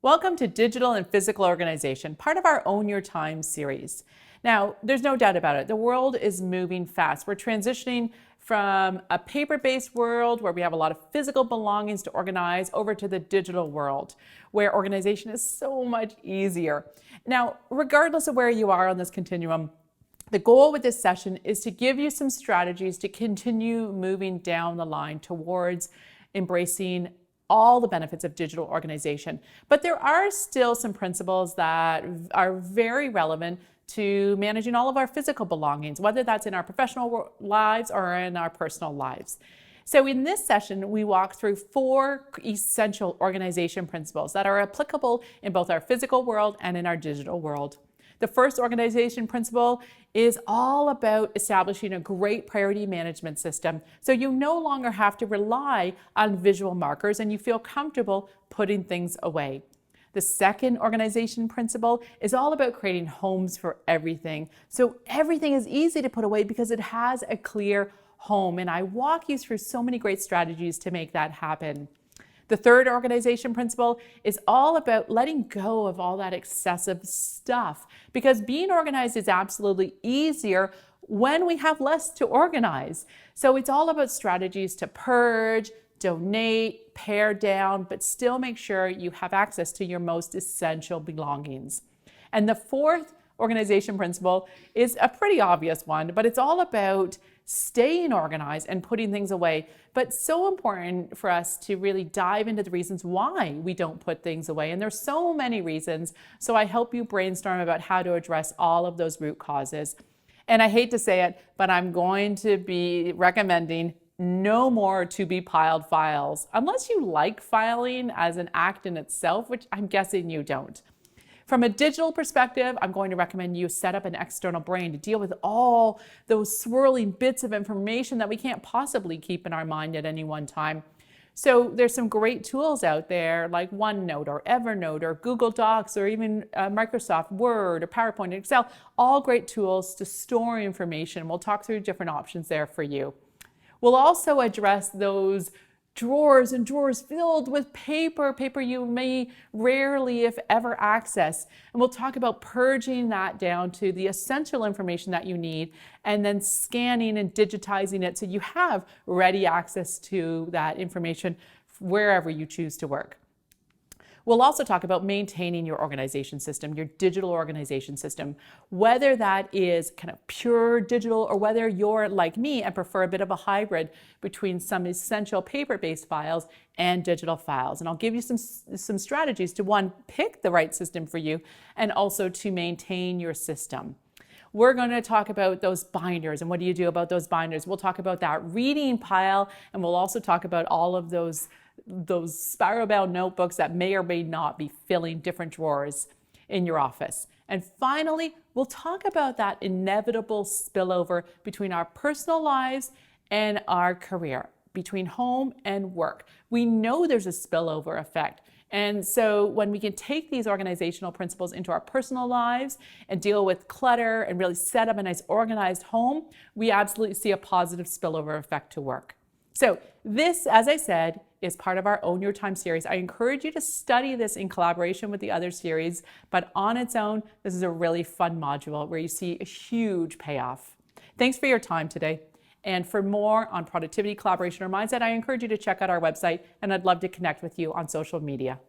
Welcome to Digital and Physical Organization, part of our Own Your Time series. Now, there's no doubt about it. The world is moving fast. We're transitioning from a paper-based world where we have a lot of physical belongings to organize over to the digital world where organization is so much easier. Now, regardless of where you are on this continuum, the goal with this session is to give you some strategies to continue moving down the line towards embracing all the benefits of digital organization. But there are still some principles that are very relevant to managing all of our physical belongings, whether that's in our professional lives or in our personal lives. So in this session, we walk through 4 essential organization principles that are applicable in both our physical world and in our digital world. The first organization principle is all about establishing a great priority management system so you no longer have to rely on visual markers and you feel comfortable putting things away. The second organization principle is all about creating homes for everything. So everything is easy to put away because it has a clear home. And I walk you through so many great strategies to make that happen. The third organization principle is all about letting go of all that excessive stuff because being organized is absolutely easier when we have less to organize. So it's all about strategies to purge, donate, pare down, but still make sure you have access to your most essential belongings. And the fourth organization principle is a pretty obvious one, but it's all about staying organized and putting things away. But so important for us to really dive into the reasons why we don't put things away. And there's so many reasons. So I help you brainstorm about how to address all of those root causes. And I hate to say it, but I'm going to be recommending no more to be piled files, unless you like filing as an act in itself, which I'm guessing you don't. From a digital perspective, I'm going to recommend you set up an external brain to deal with all those swirling bits of information that we can't possibly keep in our mind at any one time. So there's some great tools out there like OneNote or Evernote or Google Docs or even Microsoft Word or PowerPoint and Excel, all great tools to store information. We'll talk through different options there for you. We'll also address those drawers and drawers filled with paper you may rarely, if ever, access. And we'll talk about purging that down to the essential information that you need and then scanning and digitizing it so you have ready access to that information wherever you choose to work. We'll also talk about maintaining your organization system, your digital organization system, whether that is kind of pure digital or whether you're like me and prefer a bit of a hybrid between some essential paper-based files and digital files. And I'll give you some strategies to, one, pick the right system for you and also to maintain your system. We're going to talk about those binders and what do you do about those binders. We'll talk about that reading pile, and we'll also talk about all of those spiral-bound notebooks that may or may not be filling different drawers in your office. And finally, we'll talk about that inevitable spillover between our personal lives and our career, between home and work. We know there's a spillover effect. And so when we can take these organizational principles into our personal lives and deal with clutter and really set up a nice organized home, we absolutely see a positive spillover effect to work. So this, as I said, is part of our Own Your Time series. I encourage you to study this in collaboration with the other series, but on its own, this is a really fun module where you see a huge payoff. Thanks for your time today. And for more on productivity, collaboration, or mindset, I encourage you to check out our website, and I'd love to connect with you on social media.